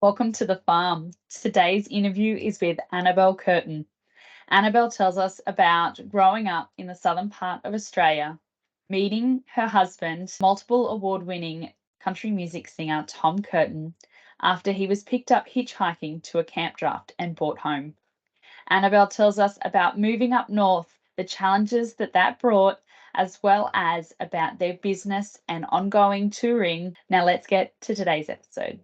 Welcome to the farm. Today's interview is with Annabel Curtain. Annabel tells us about growing up in the southern part of Australia, meeting her husband, multiple award-winning country music singer Tom Curtin, after he was picked up hitchhiking to a camp draft and brought home. Annabel tells us about moving up north, the challenges that brought, as well as about their business and ongoing touring. Now let's get to today's episode.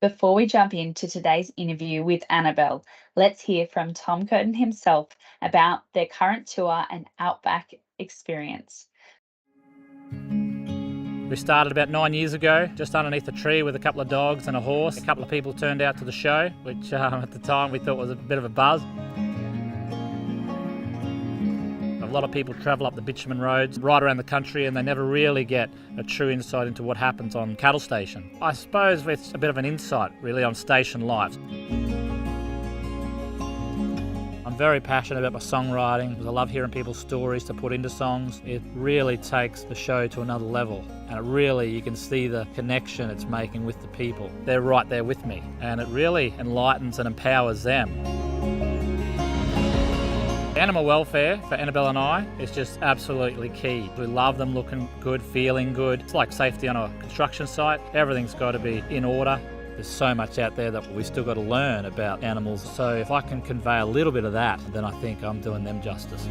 Before we jump into today's interview with Annabel, let's hear from Tom Curtin himself about their current tour and Outback Experience. We started about 9 years ago, just underneath a tree with a couple of dogs and a horse. A couple of people turned out to the show, which at the time we thought was a bit of a buzz. A lot of people travel up the bitumen roads right around the country and they never really get a true insight into what happens on cattle station. I suppose it's a bit of an insight really on station life. I'm very passionate about my songwriting because I love hearing people's stories to put into songs. It really takes the show to another level, and it really, you can see the connection it's making with the people. They're right there with me, and it really enlightens and empowers them. Animal welfare for Annabel and I is just absolutely key. We love them looking good, feeling good. It's like safety on a construction site. Everything's got to be in order. There's so much out there that we still got to learn about animals. So if I can convey a little bit of that, then I think I'm doing them justice.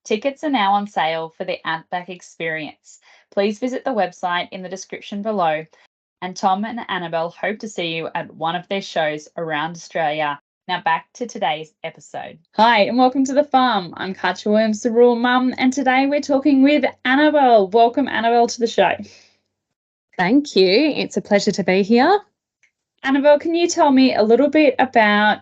Tickets are now on sale for the Outback Experience. Please visit the website in the description below. And Tom and Annabel hope to see you at one of their shows around Australia. Now back to today's episode. Hi and welcome to the farm. I'm Katja Williams, the rural mum, and today we're talking with Annabel. Welcome, Annabel, to the show. Thank you. It's a pleasure to be here. Annabel, can you tell me a little bit about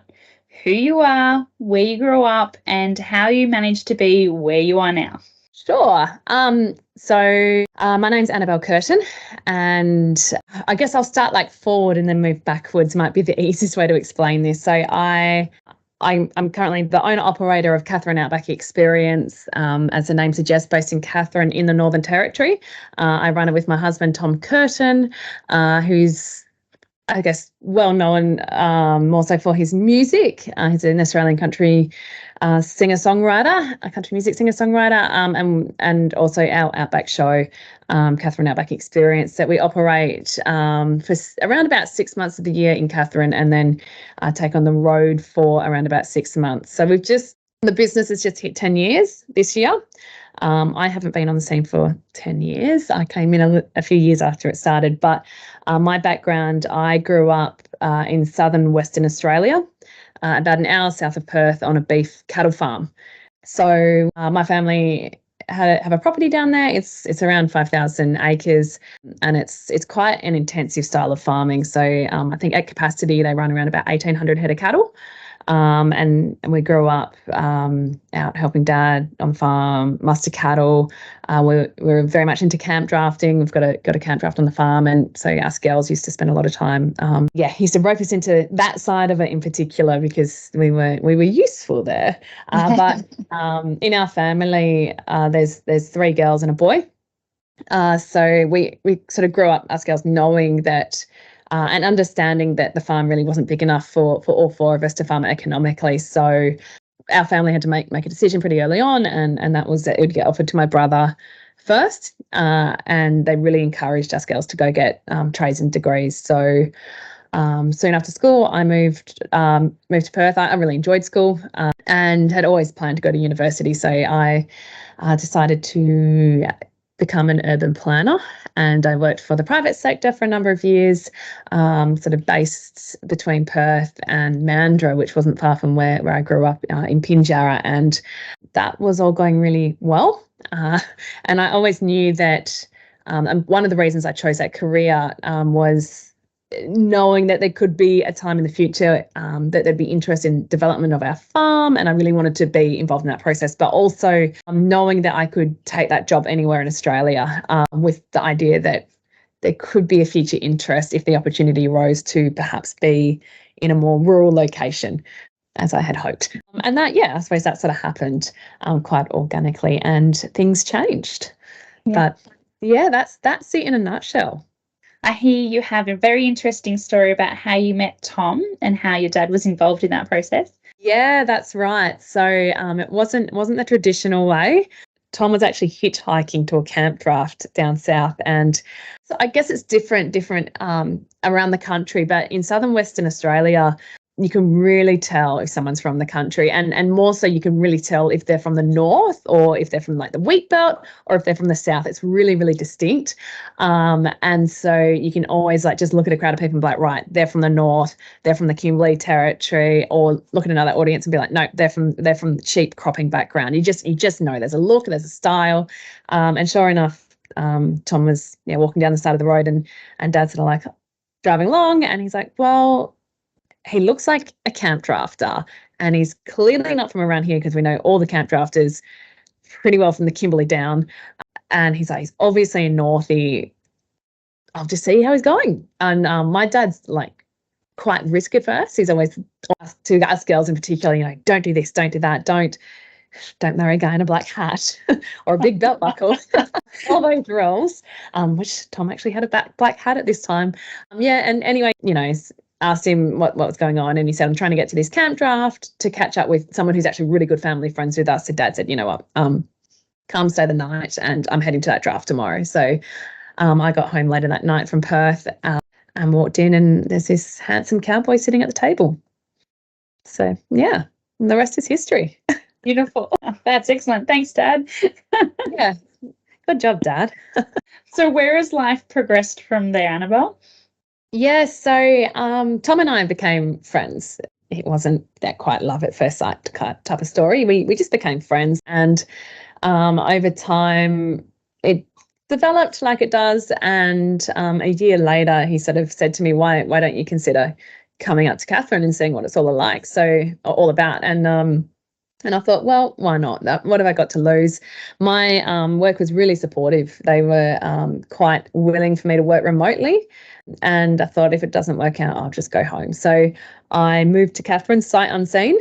who you are, where you grew up, and how you managed to be where you are now? Sure. My name's Annabel Curtain, and I guess I'll start forward and then move backwards might be the easiest way to explain this. So I'm currently the owner-operator of Katherine Outback Experience, as the name suggests, based in Katherine in the Northern Territory. I run it with my husband, Tom Curtin, who's, I guess, well known more so for his music. He's an Australian country singer-songwriter, a country music singer-songwriter, and also our Outback show, Katherine Outback Experience, that we operate for around about 6 months of the year in Katherine, and then take on the road for around about 6 months. So the business has just hit 10 years this year. I haven't been on the scene for 10 years. I came in a few years after it started, but my background, I grew up in southern Western Australia, about an hour south of Perth, on a beef cattle farm. So my family have a property down there. It's around 5,000 acres, and it's quite an intensive style of farming. So I think at capacity they run around about 1,800 head of cattle. And we grew up out helping Dad on the farm, muster cattle. We're very much into camp drafting. We've got a camp draft on the farm, and so us girls used to spend a lot of time. He used to rope us into that side of it in particular because we were useful there. But in our family, there's 3 girls and a boy. So we sort of grew up, us girls, knowing that. And understanding that the farm really wasn't big enough for all 4 of us to farm it economically. So our family had to make a decision pretty early on, and that was that it would get offered to my brother first. And they really encouraged us girls to go get trades and degrees. So soon after school, I moved to Perth. I really enjoyed school and had always planned to go to university. So I decided to become an urban planner, and I worked for the private sector for a number of years, sort of based between Perth and Mandurah, which wasn't far from where I grew up, in Pinjarra, and that was all going really well. And I always knew that, and one of the reasons I chose that career was knowing that there could be a time in the future that there'd be interest in development of our farm, and I really wanted to be involved in that process, but also knowing that I could take that job anywhere in Australia, with the idea that there could be a future interest if the opportunity arose to perhaps be in a more rural location, as I had hoped. And that, I suppose that sort of happened quite organically, and things changed. Yeah. But that's it in a nutshell. I hear you have a very interesting story about how you met Tom and how your dad was involved in that process. Yeah, that's right. So it wasn't the traditional way. Tom was actually hitchhiking to a camp draft down south, and so I guess it's different around the country, but in southern Western Australia, you can really tell if someone's from the country, and more so you can really tell if they're from the north or if they're from like the wheat belt or if they're from the south. It's really, really distinct. And so you can always like just look at a crowd of people and be like, right, they're from the north, they're from the Kimberley territory, or look at another audience and be like, no, they're from the sheep cropping background. You just know there's a look, there's a style. And sure enough, Tom was walking down the side of the road, and Dad's sort of like driving along, and he's like, well, he looks like a camp drafter, and he's clearly not from around here, because we know all the camp drafters pretty well from the Kimberley down. And he's like, he's obviously a Northie. I'll just see how he's going. And my dad's like quite risk averse. He's always asked to us girls in particular, don't do this, don't do that, don't marry a guy in a black hat or a big belt buckle. All those rules, which Tom actually had a black hat at this time. And anyway, asked him what was going on, and he said, I'm trying to get to this camp draft to catch up with someone who's actually really good family friends with us. So Dad said, you know what, come stay the night, and I'm heading to that draft tomorrow. So I got home later that night from Perth, and walked in, and there's this handsome cowboy sitting at the table. So and the rest is history. Beautiful. That's excellent. Thanks, Dad. Yeah, good job, Dad. So where has life progressed from there, Annabel? Yeah, so Tom and I became friends. It wasn't that quite love at first sight type of story. We just became friends, and over time it developed like it does. And a year later, he sort of said to me, "Why don't you consider coming up to Katherine and seeing what it's all like? All about?" And I thought, well, why not? What have I got to lose? My work was really supportive. They were quite willing for me to work remotely. And I thought, if it doesn't work out, I'll just go home. So I moved to Katherine sight unseen,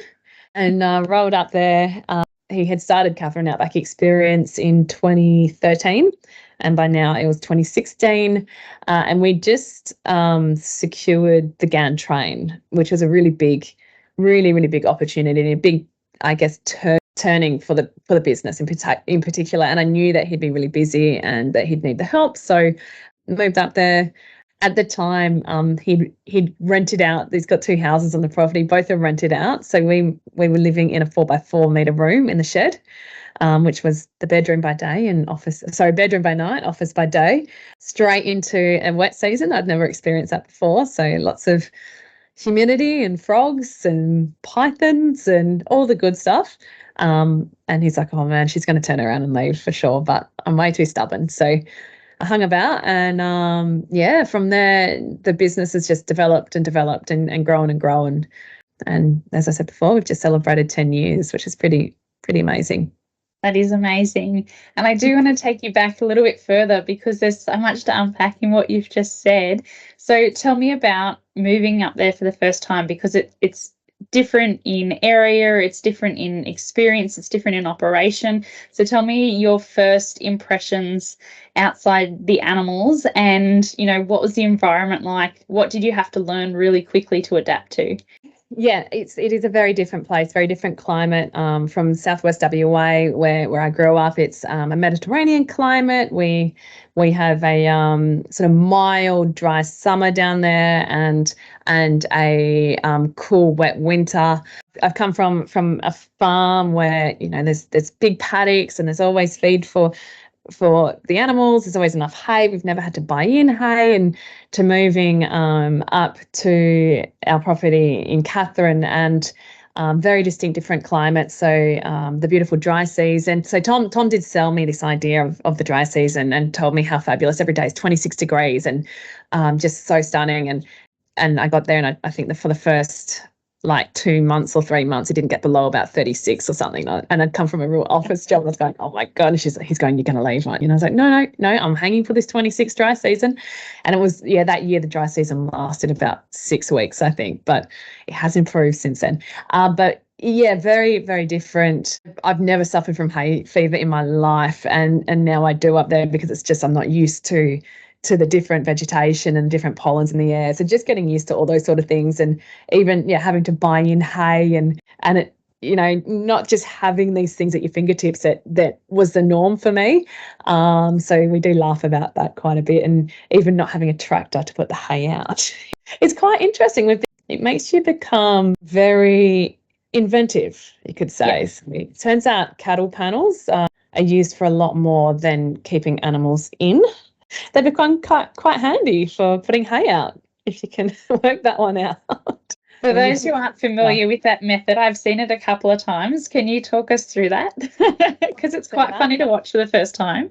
and rolled up there. He had started Katherine Outback Experience in 2013. And by now it was 2016. And we just secured the GAN train, which was a really big opportunity, and a big, I guess, turning for the business in particular. And I knew that he'd be really busy and that he'd need the help. So moved up there. At the time, he'd rented out. He's got 2 houses on the property. Both are rented out. So we were living in a 4x4 meter room in the shed, which was the bedroom by day and bedroom by night, office by day, straight into a wet season. I'd never experienced that before. So lots of humidity and frogs and pythons and all the good stuff. And he's like, oh man, she's going to turn around and leave for sure, but I'm way too stubborn. So I hung about, and from there the business has just developed and grown. And as I said before, we've just celebrated 10 years, which is pretty amazing. That is amazing. And I do want to take you back a little bit further, because there's so much to unpack in what you've just said. So tell me about moving up there for the first time, because it's different in area, it's different in experience, it's different in operation. So tell me your first impressions outside the animals, and what was the environment like? What did you have to learn really quickly to adapt to? Yeah, it is a very different place, very different climate from Southwest WA, where I grew up. It's a Mediterranean climate. We have a sort of mild, dry summer down there, and a cool, wet winter. I've come from a farm where there's big paddocks, and there's always feed for the animals. There's always enough hay. We've never had to buy in hay. And to moving up to our property in Katherine, and very distinct different climate. So the beautiful dry season. So Tom did sell me this idea of the dry season, and told me how fabulous every day is 26 degrees and just so stunning. And And I got there, and I think that for the first like 2 months or 3 months, it didn't get below about 36 or something. And I'd come from a real office job, and I was going, oh my God. And he's going, you're going to leave, right? And I was like, no, I'm hanging for this 26 dry season. And it was, that year, the dry season lasted about 6 weeks, I think, but it has improved since then. But yeah, very, very different. I've never suffered from hay fever in my life. And now I do up there, because it's just, I'm not used to the different vegetation and different pollens in the air. So just getting used to all those sort of things, and even having to buy in hay and it, not just having these things at your fingertips, that was the norm for me. So we do laugh about that quite a bit, and even not having a tractor to put the hay out. It's quite interesting. It makes you become very inventive, you could say. Yes. It turns out cattle panels are used for a lot more than keeping animals in. They become quite handy for putting hay out, if you can work that one out. For those who aren't familiar with that method, I've seen it a couple of times. Can you talk us through that? Because it's quite funny to watch for the first time.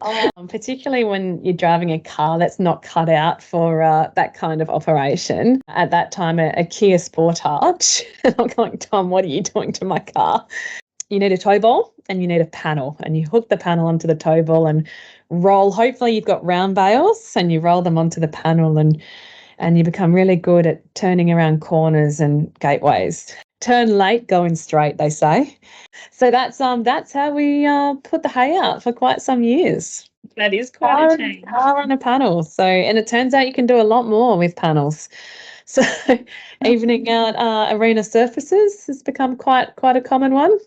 Particularly when you're driving a car that's not cut out for that kind of operation. At that time, a Kia Sportage. I'm going, Tom, what are you doing to my car? You need a tow ball and you need a panel, and you hook the panel onto the tow ball and roll. Hopefully you've got round bales, and you roll them onto the panel, and you become really good at turning around corners and gateways. Turn late, going straight, they say. So that's how we put the hay out for quite some years. That is quite a change. Car on a panel. So, and it turns out you can do a lot more with panels. So evening out arena surfaces has become quite a common one.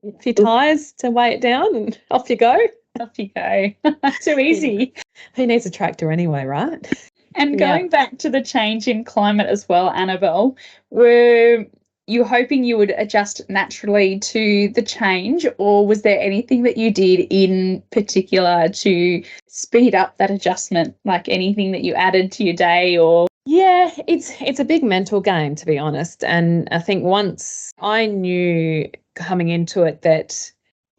A few tyres to weigh it down, and off you go. Off you go. Too easy. Who needs a tractor anyway, right? And going back to the change in climate as well, Annabel, were you hoping you would adjust naturally to the change, or was there anything that you did in particular to speed up that adjustment, like anything that you added to your day? Or yeah, it's a big mental game, to be honest. And I think once I knew coming into it that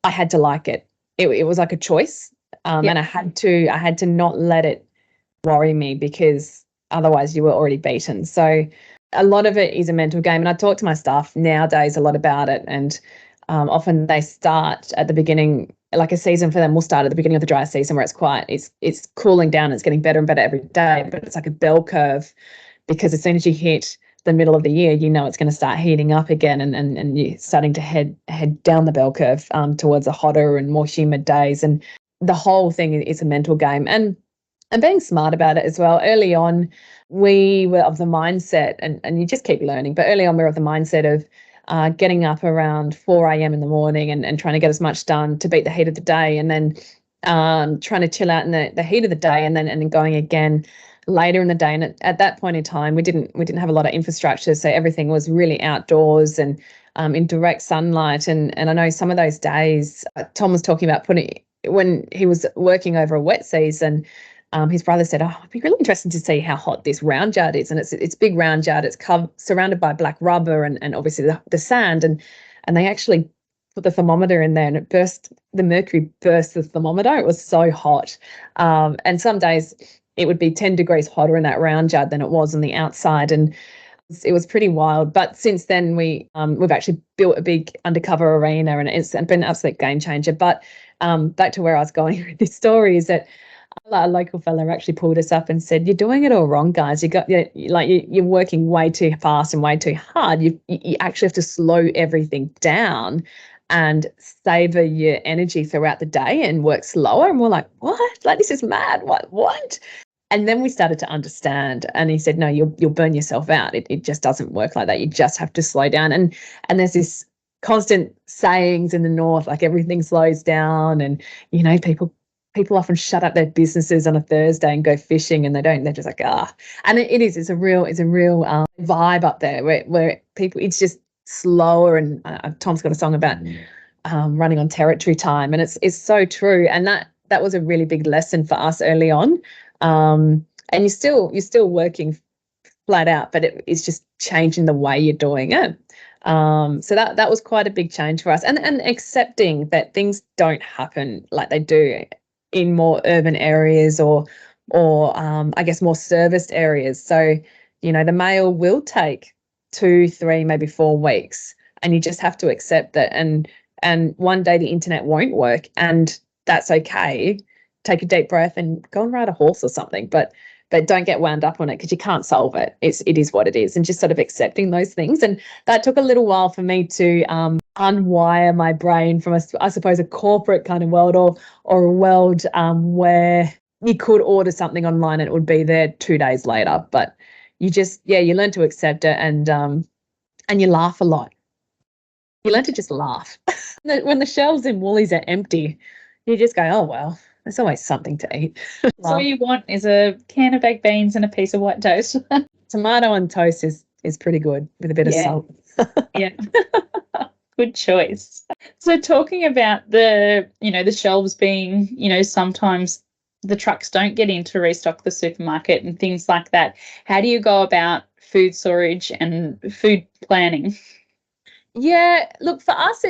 I had to like it. It was like a choice, and I had to not let it worry me, because otherwise you were already beaten. So a lot of it is a mental game, and I talk to my staff nowadays a lot about it, and often they start at the beginning. Like a season for them will start at the beginning of the dry season, where it's cooling down, it's getting better and better every day, but it's like a bell curve, because as soon as you hit the middle of the year, it's going to start heating up again, and you're starting to head down the bell curve towards the hotter and more humid days. And the whole thing is a mental game, and being smart about it as well. Early on, we were of the mindset, and you just keep learning, but early on we were of the mindset of getting up around 4 a.m. in the morning and trying to get as much done to beat the heat of the day, and then trying to chill out in the heat of the day, and then going again later in the day. And at that point in time, we didn't have a lot of infrastructure, so everything was really outdoors and in direct sunlight. And I know some of those days, Tom was talking about when he was working over a wet season, his brother said, it'd be really interesting to see how hot this round yard is. And it's big round yard, it's surrounded by black rubber and obviously the sand, and they actually put the thermometer in there, and the mercury burst the thermometer. It was so hot. And some days it would be 10 degrees hotter in that round yard than it was on the outside. And it was pretty wild. But since then, we've actually built a big undercover arena, and it's been an absolute game changer. But back to where I was going with this story is that a local fella actually pulled us up and said, "You're doing it all wrong, guys. You're working way too fast and way too hard. You actually have to slow everything down and savor your energy throughout the day and work slower." And we're like, "What? Like, this is mad. What?" And then we started to understand, and he said, "No, you'll burn yourself out. It just doesn't work like that. You just have to slow down." And there's this constant sayings in the north, like everything slows down, and people often shut up their businesses on a Thursday and go fishing, and they don't. They're just like, ah. And it's a real vibe up there where people, it's just slower. And Tom's got a song about running on territory time, and it's so true. And that was a really big lesson for us early on. And you're still working flat out, but it's just changing the way you're doing it. So that was quite a big change for us, and accepting that things don't happen like they do in more urban areas or I guess more serviced areas. So the mail will take 2, 3, maybe 4 weeks, and you just have to accept it. And one day the internet won't work, and that's okay. Take a deep breath and go and ride a horse or something, but don't get wound up on it, because you can't solve it. It is what it is, and just sort of accepting those things. And that took a little while for me to unwire my brain from I suppose a corporate kind of world, or a world where you could order something online and it would be there 2 days later. But you just you learn to accept it, and you laugh a lot. You learn to just laugh. When the shelves in Woolies are empty, you just go, oh well, there's always something to eat. So all you want is a can of baked beans and a piece of white toast. Tomato on toast is pretty good with a bit of salt. Yeah. Good choice. So talking about the shelves being, sometimes the trucks don't get in to restock the supermarket and things like that. How do you go about food storage and food planning? Yeah, look, for us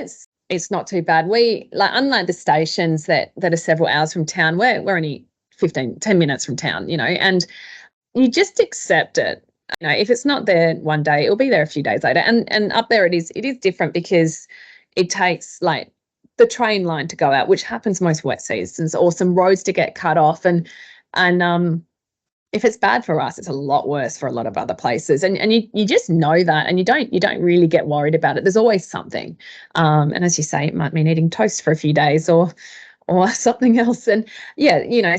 it's not too bad. We, like, unlike the stations that are several hours from town, we're only 10 minutes from town, and you just accept it. If it's not there one day, it'll be there a few days later. And up there it is different, because it takes like the train line to go out, which happens most wet seasons, or some roads to get cut off. And if it's bad for us, it's a lot worse for a lot of other places. And you just know that, and you don't really get worried about it. There's always something. And as you say, it might mean eating toast for a few days or something else. And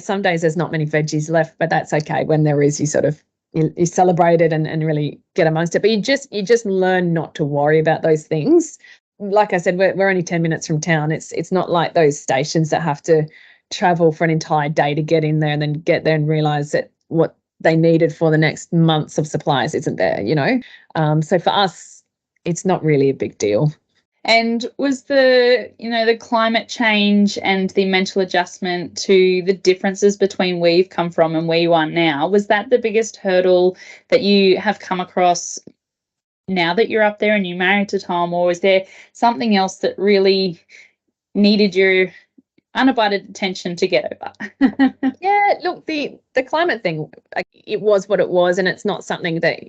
some days there's not many veggies left, but that's okay. When there is, you sort of you celebrate it and really get amongst it. But you just learn not to worry about those things. Like I said, we're only 10 minutes from town. It's not like those stations that have to travel for an entire day to get in there and then get there and realise that what they needed for the next months of supplies isn't there, So for us, it's not really a big deal. And was the climate change and the mental adjustment to the differences between where you've come from and where you are now, was that the biggest hurdle that you have come across now that you're up there and you're married to Tom, or is there something else that really needed your unabided attention to get over? Yeah, look, the climate thing, it was what it was, and it's not something that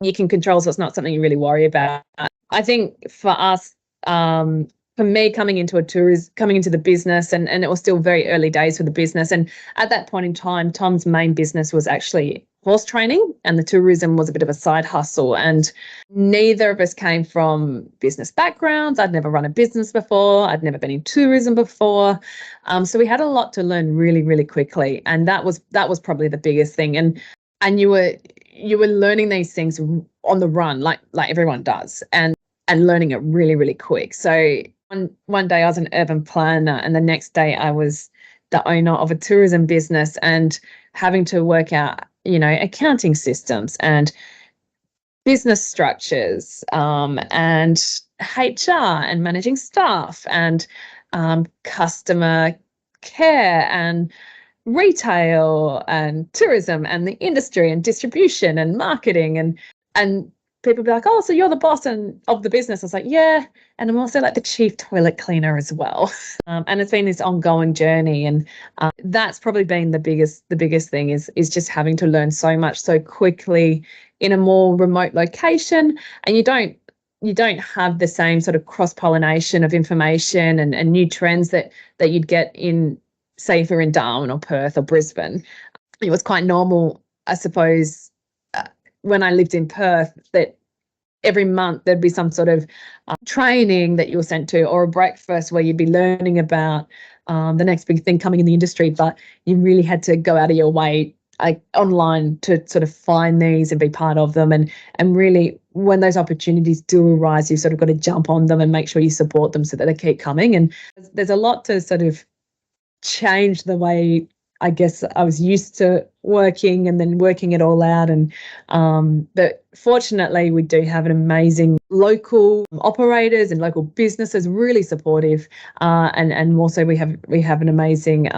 you can control, so it's not something you really worry about. I think for us, for me, coming into the business, and it was still very early days for the business, and at that point in time, Tom's main business was actually horse training, and the tourism was a bit of a side hustle, and neither of us came from business backgrounds. I'd never run a business before. I'd never been in tourism before. So we had a lot to learn really, really quickly, and that was probably the biggest thing. And you were learning these things on the run, like everyone does, and learning it really, really quick. So one day I was an urban planner, and the next day I was the owner of a tourism business, and having to work out, accounting systems and business structures, and HR and managing staff, and customer care and retail and tourism and the industry and distribution and marketing, and people be like, oh, so you're the boss of the business. I was like, yeah, and I'm also like the chief toilet cleaner as well. And it's been this ongoing journey, and that's probably been the biggest thing is just having to learn so much so quickly in a more remote location, and you don't have the same sort of cross-pollination of information and new trends that you'd get in, say, if you're in Darwin or Perth or Brisbane. It was quite normal, I suppose, when I lived in Perth, that every month there'd be some sort of training that you were sent to, or a breakfast where you'd be learning about the next big thing coming in the industry, but you really had to go out of your way online to sort of find these and be part of them. And really, when those opportunities do arise, you've sort of got to jump on them and make sure you support them so that they keep coming. And there's a lot to sort of change the way, I guess, I was used to working, and then working it all out. And but fortunately, we do have an amazing local operators and local businesses, really supportive, and also we have an amazing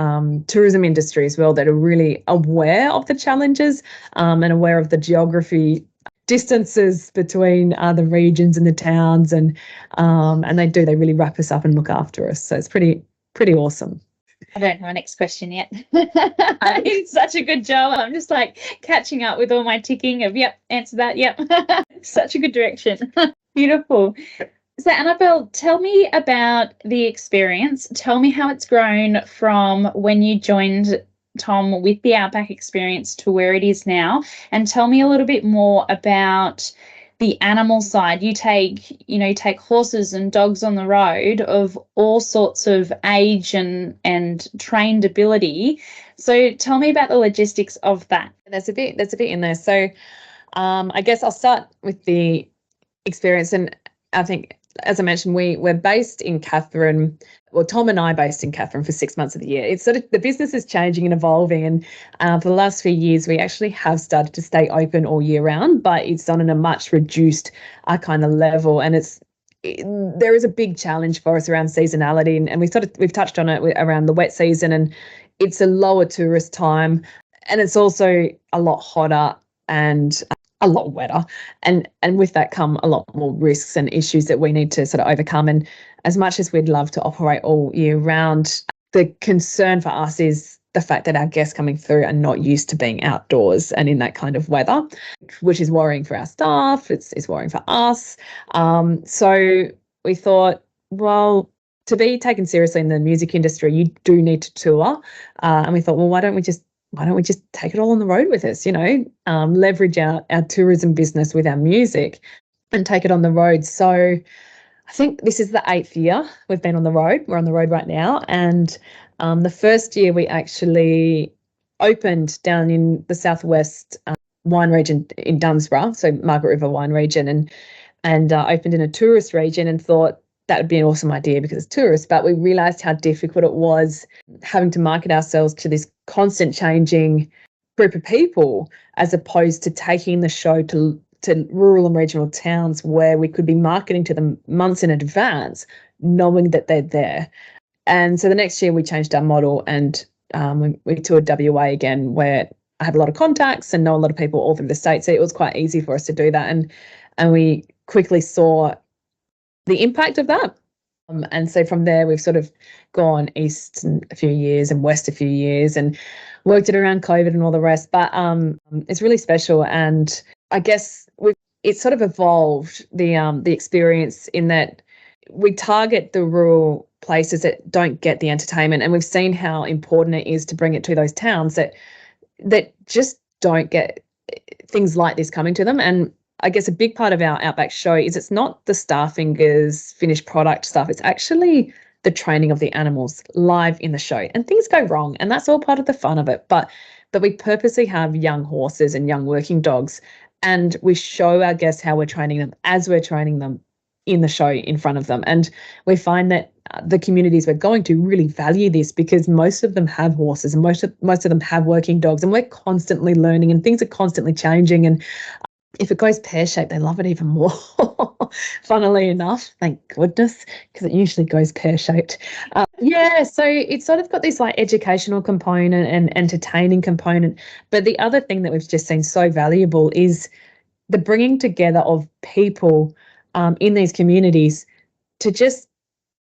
tourism industry as well that are really aware of the challenges, and aware of the geography distances between the regions and the towns, and they really wrap us up and look after us. So it's pretty awesome. I don't have a next question yet. It's such a good job. I'm just like catching up with all my ticking of, yep, answer that, yep. Such a good direction. Beautiful. So, Annabel, tell me about the experience. Tell me how it's grown from when you joined Tom with the Outback Experience to where it is now. And tell me a little bit more about the animal side. You take horses and dogs on the road of all sorts of age and trained ability. So tell me about the logistics of that. There's a bit in there. So I guess I'll start with the experience. And I think, as I mentioned, we're based in Katherine. Well, Tom and I are based in Katherine for 6 months of the year. It's sort of, the business is changing and evolving, and for the last few years, we actually have started to stay open all year round, but it's done in a much reduced kind of level, and there is a big challenge for us around seasonality, and we've touched on it around the wet season, and it's a lower tourist time, and it's also a lot hotter and a lot wetter, and with that come a lot more risks and issues that we need to sort of overcome. And as much as we'd love to operate all year round, the concern for us is the fact that our guests coming through are not used to being outdoors and in that kind of weather, which is worrying for our staff. It's worrying for us. So we thought, well, to be taken seriously in the music industry, you do need to tour. And we thought, well, why don't we just take it all on the road with us, leverage our tourism business with our music and take it on the road. So I think this is the 8th year we've been on the road. We're on the road right now. And the first year we actually opened down in the southwest wine region in Dunsborough, so Margaret River wine region, and opened in a tourist region, and thought that would be an awesome idea because it's tourists. But we realised how difficult it was having to market ourselves to this constant changing group of people, as opposed to taking the show to rural and regional towns where we could be marketing to them months in advance, knowing that they're there. And so the next year we changed our model, and we toured WA again, where I have a lot of contacts and know a lot of people all through the state. So it was quite easy for us to do that. And we quickly saw the impact of that. And so from there, we've sort of gone east a few years and west a few years and worked it around COVID and all the rest. But it's really special. And I guess it's sort of evolved the experience in that we target the rural places that don't get the entertainment. And we've seen how important it is to bring it to those towns that just don't get things like this coming to them. And I guess a big part of our Outback show is it's not the star fingers finished product stuff. It's actually the training of the animals live in the show. And things go wrong, and that's all part of the fun of it. But we purposely have young horses and young working dogs, and we show our guests how we're training them as we're training them in the show in front of them. And we find that the communities we're going to really value this, because most of them have horses and most of them have working dogs, and we're constantly learning and things are constantly changing. And if it goes pear-shaped, they love it even more, funnily enough, thank goodness, because it usually goes pear-shaped. So it's sort of got this like educational component and entertaining component. But the other thing that we've just seen so valuable is the bringing together of people in these communities to just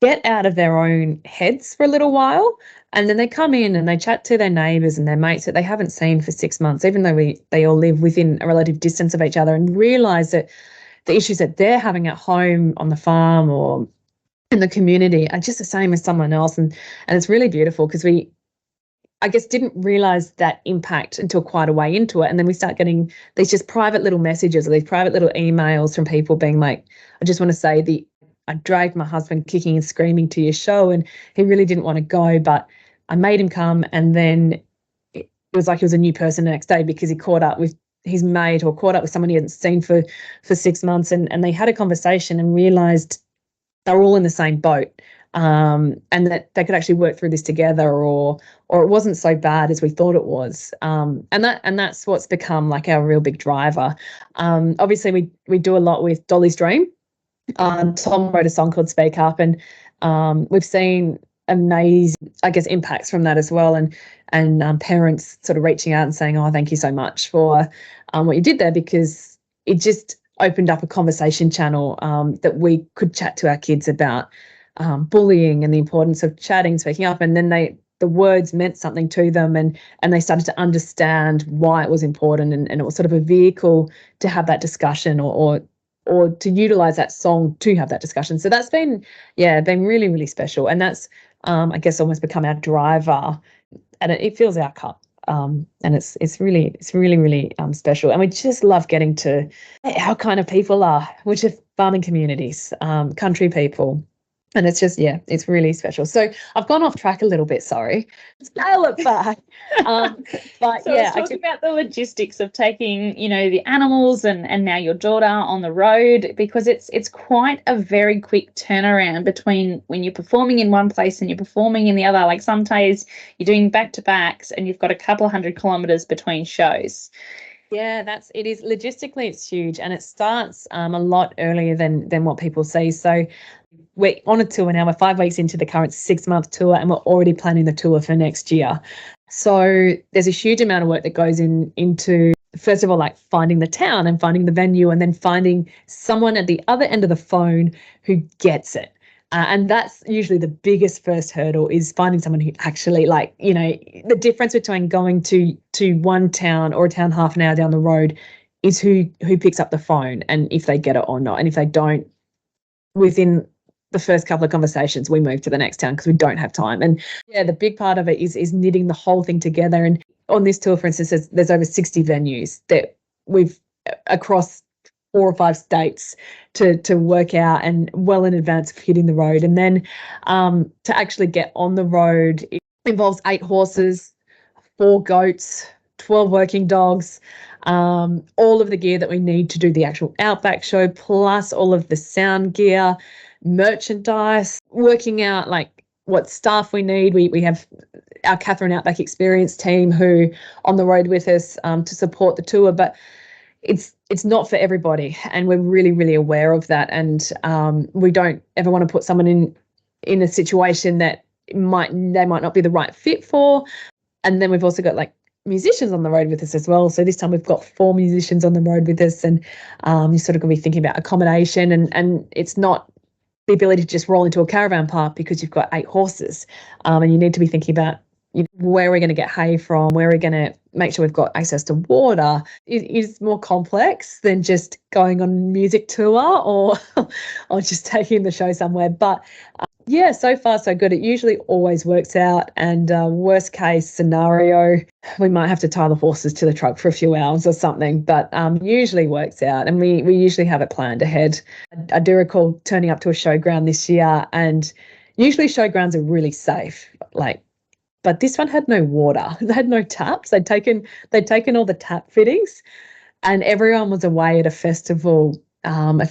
get out of their own heads for a little while, and then they come in and they chat to their neighbours and their mates that they haven't seen for 6 months, even though they all live within a relative distance of each other, and realise that the issues that they're having at home, on the farm or in the community, are just the same as someone else. And it's really beautiful, because we, I guess, didn't realise that impact until quite a way into it. And then we start getting these just private little messages or these private little emails from people being like, I just want to say I dragged my husband kicking and screaming to your show, and he really didn't want to go, but I made him come. And then it was like he was a new person the next day, because he caught up with his mate or caught up with someone he hadn't seen for 6 months, and they had a conversation and realised they were all in the same boat, and that they could actually work through this together, or it wasn't so bad as we thought it was. And that's what's become like our real big driver. Obviously, we do a lot with Dolly's Dream. Tom wrote a song called Speak Up, and we've seen amazing, I guess, impacts from that as well, and parents sort of reaching out and saying, oh, thank you so much for what you did there, because it just opened up a conversation channel that we could chat to our kids about bullying and the importance of chatting, speaking up. And then the words meant something to them, and they started to understand why it was important, and it was sort of a vehicle to have that discussion, or to utilize that song to have that discussion. So that's been really, really special. And that's, I guess, almost become our driver, and it fills our cup. And it's really, really special. And we just love getting to our kind of people are, which are farming communities, country people. And it's just, it's really special. So I've gone off track a little bit, sorry. Scale it back. But So I was talking about the logistics of taking, the animals and now your daughter on the road, because it's quite a very quick turnaround between when you're performing in one place and you're performing in the other. Like some days you're doing back-to-backs and you've got a couple of 100 kilometres between shows. Yeah, it is logistically, it's huge, and it starts a lot earlier than what people see. So we're on a tour now. We're 5 weeks into the current 6-month tour, and we're already planning the tour for next year. So there's a huge amount of work that goes into, first of all, like finding the town and finding the venue, and then finding someone at the other end of the phone who gets it. And that's usually the biggest first hurdle, is finding someone who actually, like, the difference between going to one town or a town half an hour down the road is who picks up the phone and if they get it or not. And if they don't, within the first couple of conversations, we move to the next town because we don't have time. And the big part of it is knitting the whole thing together. And on this tour, for instance, there's over 60 venues that we've across 4 or 5 states to work out, and well in advance of hitting the road. And then to actually get on the road, it involves 8 horses, 4 goats, 12 working dogs, all of the gear that we need to do the actual Outback show, plus all of the sound gear, merchandise, working out like what staff we need. We have our Katherine Outback Experience team who on the road with us to support the tour, but it's not for everybody, and we're really, really aware of that. And we don't ever want to put someone in a situation that they might not be the right fit for. And then we've also got like musicians on the road with us as well. So this time we've got 4 musicians on the road with us, and you're sort of going to be thinking about accommodation, and it's not the ability to just roll into a caravan park because you've got 8 horses, and you need to be thinking about where we're going to get hay from, where we're going to make sure we've got access to water. It is more complex than just going on a music tour or just taking the show somewhere. But so far so good. It usually always works out, and worst case scenario, we might have to tie the horses to the truck for a few hours or something, but usually works out, and we usually have it planned ahead. I do recall turning up to a showground this year, and usually showgrounds are really safe, but this one had no water. They had no taps. They'd taken all the tap fittings, and everyone was away at a festival, a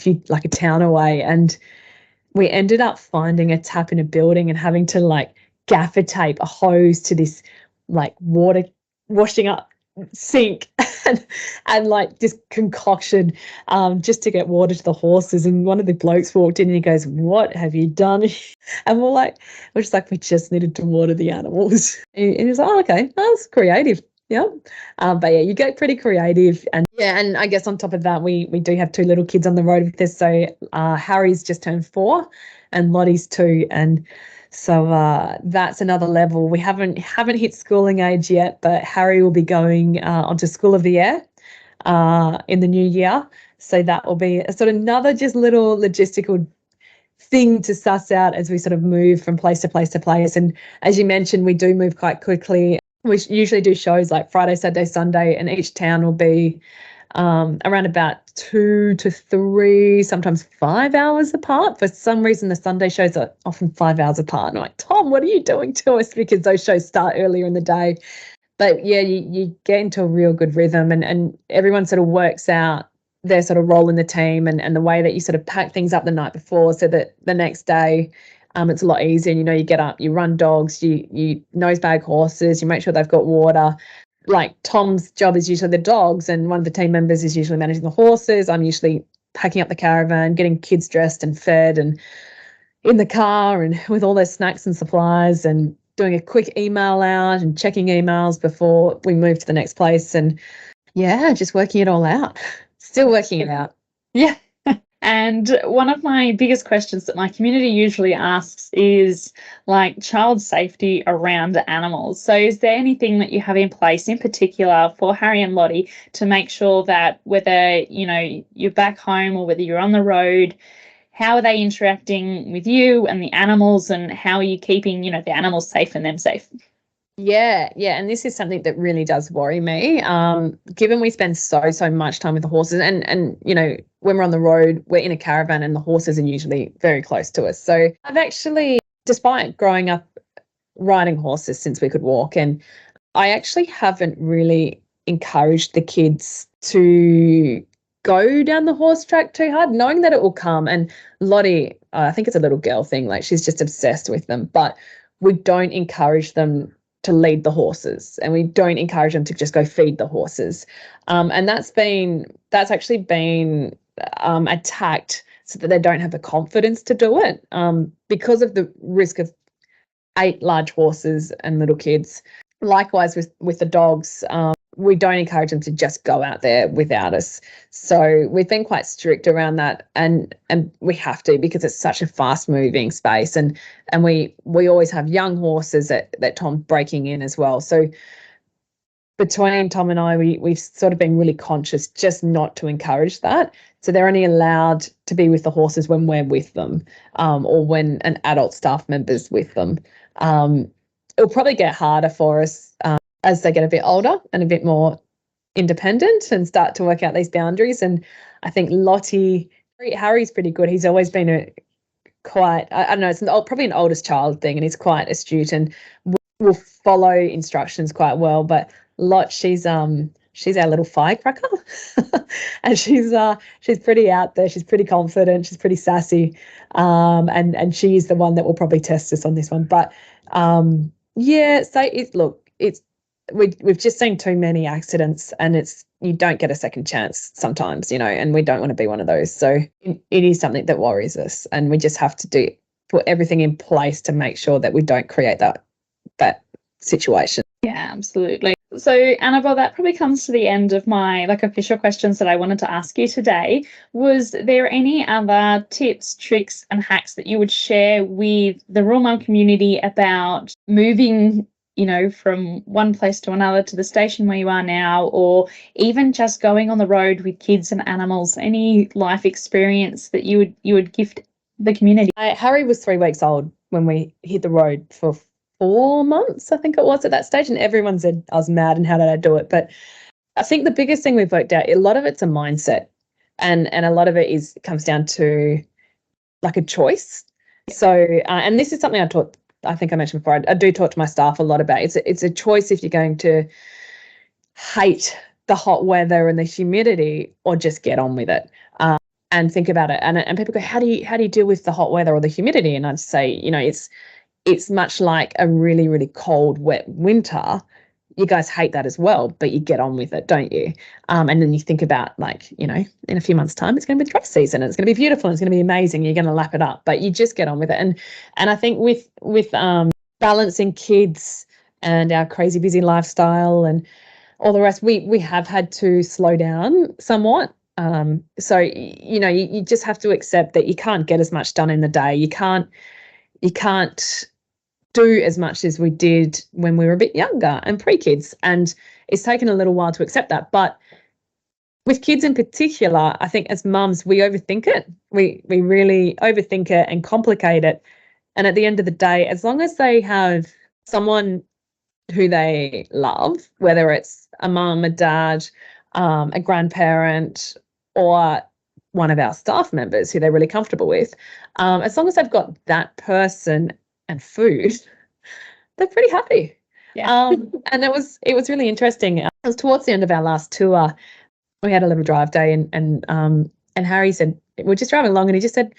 town away, and we ended up finding a tap in a building and having to gaffer tape a hose to this water washing up sink and this concoction just to get water to the horses. And one of the blokes walked in and he goes, "What have you done?" And we're just like, "We just needed to water the animals." And he was like, "Oh, okay, that's creative." Yeah. But you get pretty creative. And I guess on top of that, we do have 2 little kids on the road with us. So Harry's just turned 4 and Lottie's 2. And so that's another level. We haven't hit schooling age yet, but Harry will be going onto School of the Air in the new year. So that will be a sort of another just little logistical thing to suss out as we sort of move from place to place to place. And as you mentioned, we do move quite quickly. We usually do shows like Friday, Saturday, Sunday, and each town will be around about 2 to 3, sometimes 5 hours apart. For some reason, the Sunday shows are often 5 hours apart. And I'm like, "Tom, what are you doing to us?" Because those shows start earlier in the day. But you get into a real good rhythm, and everyone sort of works out their sort of role in the team and the way that you sort of pack things up the night before so that the next day it's a lot easier. You get up, you run dogs, you nosebag horses, you make sure they've got water. Like Tom's job is usually the dogs, and one of the team members is usually managing the horses. I'm usually packing up the caravan, getting kids dressed and fed and in the car and with all their snacks and supplies, and doing a quick email out and checking emails before we move to the next place. And just working it all out. Still working it out. Yeah. And one of my biggest questions that my community usually asks is like child safety around animals. So is there anything that you have in place in particular for Harry and Lottie to make sure that whether, you're back home or whether you're on the road, how are they interacting with you and the animals, and how are you keeping, the animals safe and them safe? Yeah, and this is something that really does worry me. Given we spend so much time with the horses, and when we're on the road, we're in a caravan, and the horses are usually very close to us. So I've actually, despite growing up riding horses since we could walk, and I actually haven't really encouraged the kids to go down the horse track too hard, knowing that it will come. And Lottie, I think it's a little girl thing, like she's just obsessed with them, but we don't encourage them to lead the horses, and we don't encourage them to just go feed the horses. And that's actually been attacked so that they don't have the confidence to do it, because of the risk of 8 large horses and little kids. Likewise with the dogs, we don't encourage them to just go out there without us. So we've been quite strict around that, and we have to, because it's such a fast moving space, and we always have young horses that Tom breaking in as well. So between Tom and I, we've sort of been really conscious just not to encourage that. So they're only allowed to be with the horses when we're with them, or when an adult staff member's with them. It'll probably get harder for us as they get a bit older and a bit more independent and start to work out these boundaries. And I think Harry's pretty good. He's always been I don't know, it's probably an oldest child thing, and he's quite astute and will follow instructions quite well. But she's our little firecracker, and she's pretty out there. She's pretty confident. She's pretty sassy, and she's the one that will probably test us on this one. But so we've just seen too many accidents, and you don't get a second chance sometimes, and we don't want to be one of those. So it is something that worries us, and we just have to put everything in place to make sure that we don't create that situation. Yeah, absolutely. So Annabel, that probably comes to the end of my official questions that I wanted to ask you today. Was there any other tips, tricks and hacks that you would share with the Rural Mum community about moving, from one place to another, to the station where you are now, or even just going on the road with kids and animals? Any life experience that you would gift the community? Harry was 3 weeks old when we hit the road for 4 months, I think it was, at that stage, and everyone said I was mad and how did I do it. But I think the biggest thing we've worked out, a lot of it's a mindset, and a lot of it comes down to like a choice. So and this is something I think I mentioned before, I do talk to my staff a lot about. It's a choice if you're going to hate the hot weather and the humidity, or just get on with it. And think about it. And people go, how do you deal with the hot weather or the humidity? And I'd say, it's much like a really, really cold, wet winter. You guys hate that as well, but you get on with it, don't you? And then you think about, in a few months' time, it's going to be dress season, and it's going to be beautiful, and it's going to be amazing. You're going to lap it up, but you just get on with it. And I think with balancing kids and our crazy busy lifestyle and all the rest, we have had to slow down somewhat. So you just have to accept that you can't get as much done in the day. You can't do as much as we did when we were a bit younger and pre-kids, and it's taken a little while to accept that. But with kids in particular, I think as mums, we overthink it. We really overthink it and complicate it. And at the end of the day, as long as they have someone who they love, whether it's a mum, a dad, a grandparent, or one of our staff members who they're really comfortable with, as long as they've got that person and food, they're pretty happy. Yeah. And it was really interesting. It was towards the end of our last tour. We had a little drive day, and Harry said, we're just driving along, and he just said,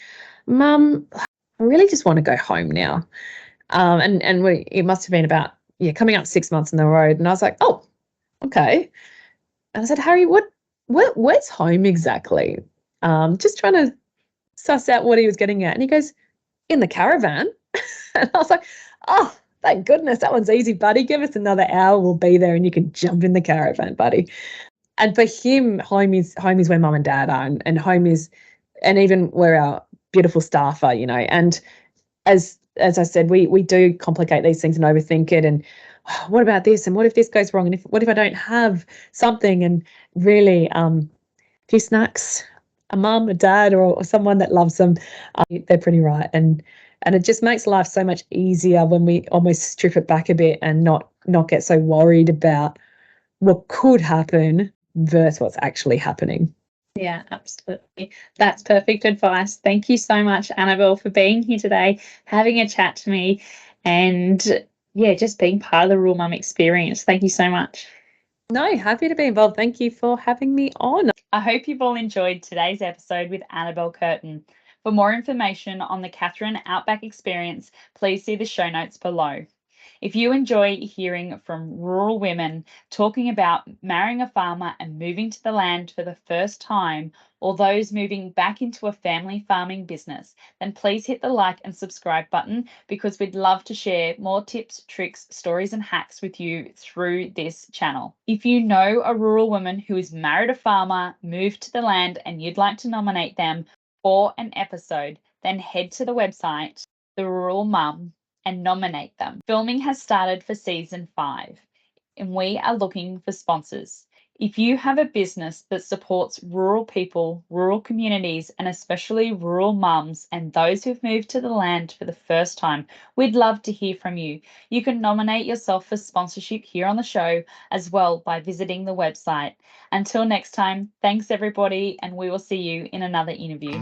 Mum, I really just want to go home now. And it must have been about coming up 6 months on the road, and I was like, oh, okay. And I said, Harry, where's home exactly? Just trying to suss out what he was getting at. And he goes, in the caravan. And I was like, oh, thank goodness, that one's easy, buddy. Give us another hour, we'll be there, and you can jump in the caravan, buddy. And for him, home is where mum and dad are, and home is and even where our beautiful staff are, you know. And as I said, we do complicate these things and overthink it. And what about this? And what if this goes wrong? And what if I don't have something? And really, a few snacks, a mum, a dad, or someone that loves them, they're pretty right. And it just makes life so much easier when we almost strip it back a bit and not get so worried about what could happen versus what's actually happening. Yeah, absolutely. That's perfect advice. Thank you so much, Annabel, for being here today, having a chat to me, and yeah, just being part of the Rural Mum experience. Thank you so much. No, happy to be involved. Thank you for having me on. I hope you've all enjoyed today's episode with Annabel Curtain. For more information on the Katherine Outback Experience, please see the show notes below. If you enjoy hearing from rural women talking about marrying a farmer and moving to the land for the first time, or those moving back into a family farming business, then please hit the like and subscribe button, because we'd love to share more tips, tricks, stories, and hacks with you through this channel. If you know a rural woman who has married a farmer, moved to the land, and you'd like to nominate them for an episode, then head to the website, The Rural Mum, and nominate them. Filming has started for season 5, and we are looking for sponsors. If you have a business that supports rural people, rural communities, and especially rural mums and those who've moved to the land for the first time, we'd love to hear from you. You can nominate yourself for sponsorship here on the show as well by visiting the website. Until next time, thanks everybody, and we will see you in another interview.